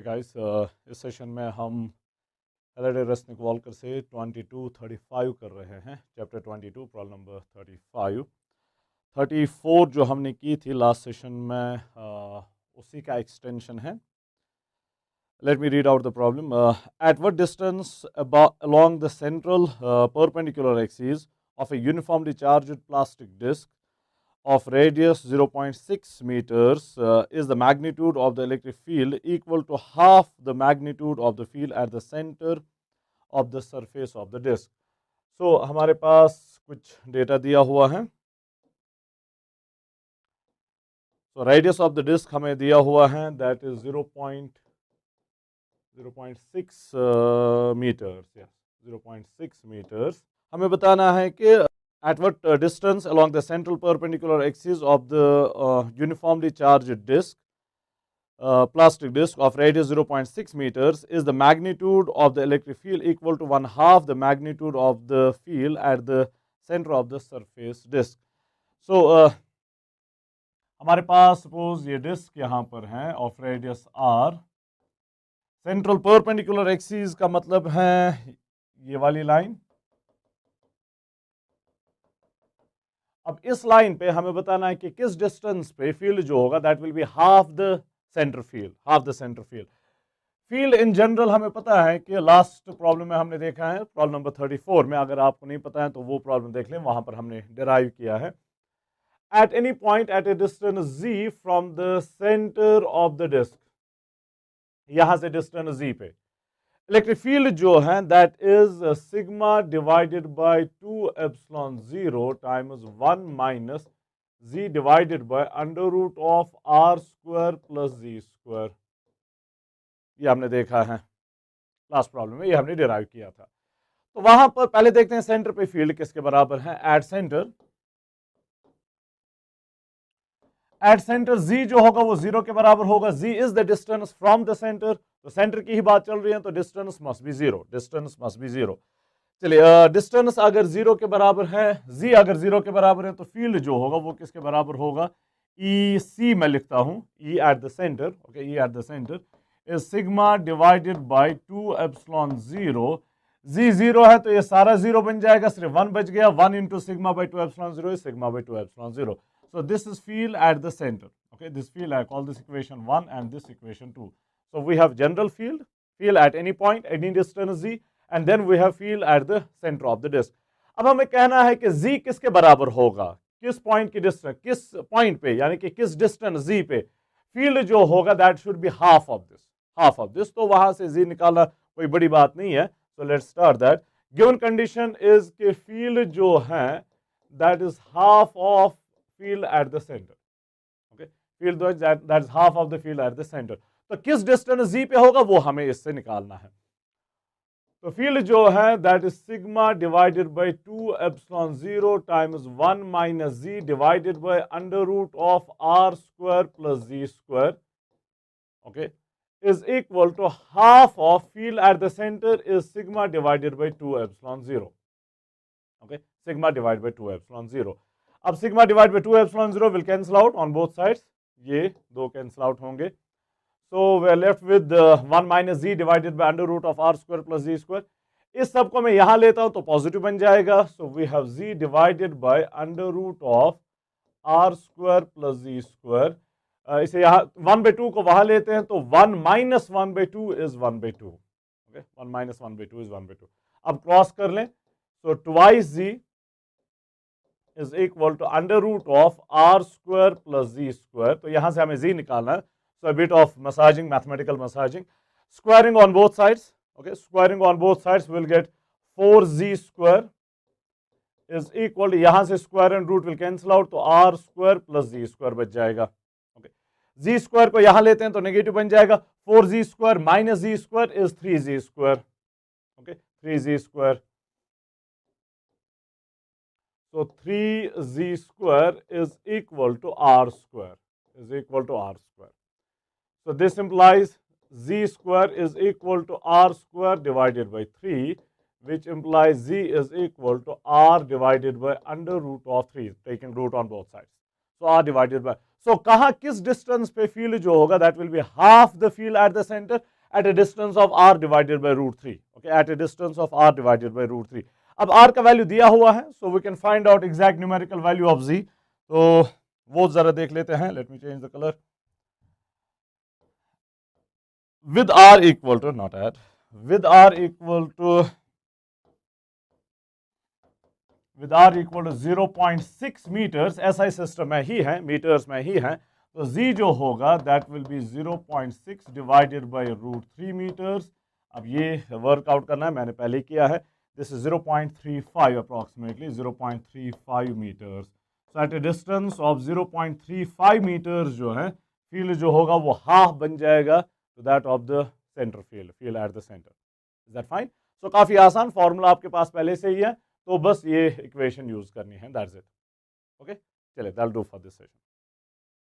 Guys इस session में हम हेलेडे रेस्निक-वॉल्कर से 2235 कर रहे हैं। Chapter 22 problem number 35। 34 जो हमने की थी लास्ट सेशन में उसी का एक्सटेंशन है। Let me read out the problem. At what distance along the central perpendicular axis of a uniformly charged plastic disc of radius 0.6 meters is the magnitude of the electric field equal to half the magnitude of the field at the center of the surface of the disc. So हमारे पास कुछ data दिया हुआ है. So radius of the disc हमें दिया हुआ है, that is 0.6 meters. Yes, 0.6 meters. हमें बताना है कि at what distance along the central perpendicular axis of the uniformly charged disc, plastic disc of radius 0.6 meters is the magnitude of the electric field equal to 1/2 the magnitude of the field at the center of the surface disc. So हमारे पास suppose ये disc यहाँ पर है of radius r. Central perpendicular axis का मतलब है ये वाली लाइन. अब इस लाइन पे हमें बताना है कि किस डिस्टेंस पे फील्ड जो होगा that will be half the centre field. Field in general हमें पता है कि लास्ट प्रॉब्लम में हमने देखा है, प्रॉब्लम नंबर 34 में. अगर आपको नहीं पता है तो वो प्रॉब्लम देख लें, वहां पर हमने डिराइव किया है. At any point at a distance z from the centre of the disc, यहां से डिस्टेंस z पे इलेक्ट्रिक फील्ड जो है that is sigma divided by 2 epsilon 0 times 1 minus z divided by under root of r square plus z square. ये हमने देखा है last problem में, ये हमने डिराइव किया था. तो वहां पर पहले देखते हैं सेंटर पे फील्ड किसके बराबर है. एट सेंटर z जो होगा वो 0 के बराबर होगा. z is the distance from the centre. तो सेंटर की ही बात चल रही है तो डिस्टेंस मस्ट बी जीरो. चलिए डिस्टेंस अगर 0 के बराबर है, z अगर 0 के बराबर है तो फील्ड जो होगा वो किसके बराबर होगा. ई सी मैं लिखता हूं, E at the centre. Okay, E at the centre is sigma divided by 2 epsilon 0. z 0 है तो ये सारा 0 बन जाएगा, सिर्फ 1 बच गया. 1 into sigma by 2 epsilon 0 is sigma by 2 epsilon 0. So this is field at the center. Okay, this field I call this equation 1 and this equation 2. So we have general field at any point, any distance z, and then we have field at the center of the disk. अब हमें कहना है कि z किसके बराबर होगा, किस point की डिस्टेंस, किस पॉइंट पे यानी कि किस डिस्टेंस z पे फील्ड जो होगा that should be half of this. तो वहां से z निकालना कोई बड़ी बात नहीं है. So let's start that. Given condition is कि फील्ड जो है that is half of field at the center. Okay, field that is half of the field at the center. तो किस डिस्टेंस z पे होगा वो हमें इससे निकालना है. तो फील्ड जो है that is sigma divided by 2 epsilon 0 times 1 minus z divided by under root of r square plus z square. Okay, is equal to half of field at the center is sigma divided by 2 epsilon 0. Okay, sigma divided by 2 epsilon 0. अब sigma divide by 2 epsilon 0 will cancel out on both sides. ये दो cancel out होंगे. So we are left with 1 minus z divided by under root of r square plus z square. इस सब को मैं यहां लेता हूं तो पॉजिटिव बन जाएगा. So we have z divided by under root of r square plus z square. इसे यहां 1/2 को वहां लेते हैं तो 1 माइनस 1/2 इज 1/2. ओके, 1 माइनस 1/2 इज 1/2. अब क्रॉस कर लें. So twice z is equal to under root of r square plus z square. तो यहां से हमें z निकालना है. So a bit of massaging, mathematical massaging. Squaring on both sides. Okay, squaring on both sides will get 4z square is equal to, यहां से square and root will cancel out तो r square plus z square बच जाएगा. Okay, z square को यहां लेते हैं तो नेगेटिव बन जाएगा. 4z square minus z square is 3z square. Okay, 3z square. So 3z square is equal to r square. So this implies z square is equal to r square divided by 3, which implies z is equal to r divided by under root of 3, taking root on both sides. So r divided by. सो कहा किस distance पे field जो होगा that will be half the field at the centre at a distance of r divided by root 3. Okay, at a distance of r divided by root 3. अब r का value दिया हुआ है, so we can find out exact numerical value of z. तो वो जरा देख लेते हैं. Let me change the color. With r equal to, not at, with r equal to 0.6 meters, SI system में ही है, मीटर्स में ही है, तो z जो होगा that will be 0.6 divided by root 3 metres. अब ये वर्कआउट करना है, मैंने पहले किया है. This is 0.35 approximately 0.35 metres. So at a distance of 0.35 metres जो है फील्ड जो होगा वो हाफ बन जाएगा to that of the centre field at the centre. Is that fine? So काफी आसान फॉर्मूला आपके पास पहले से ही है, तो बस ये इक्वेशन यूज करनी है. That's it. ओके, चलिए that do for this session.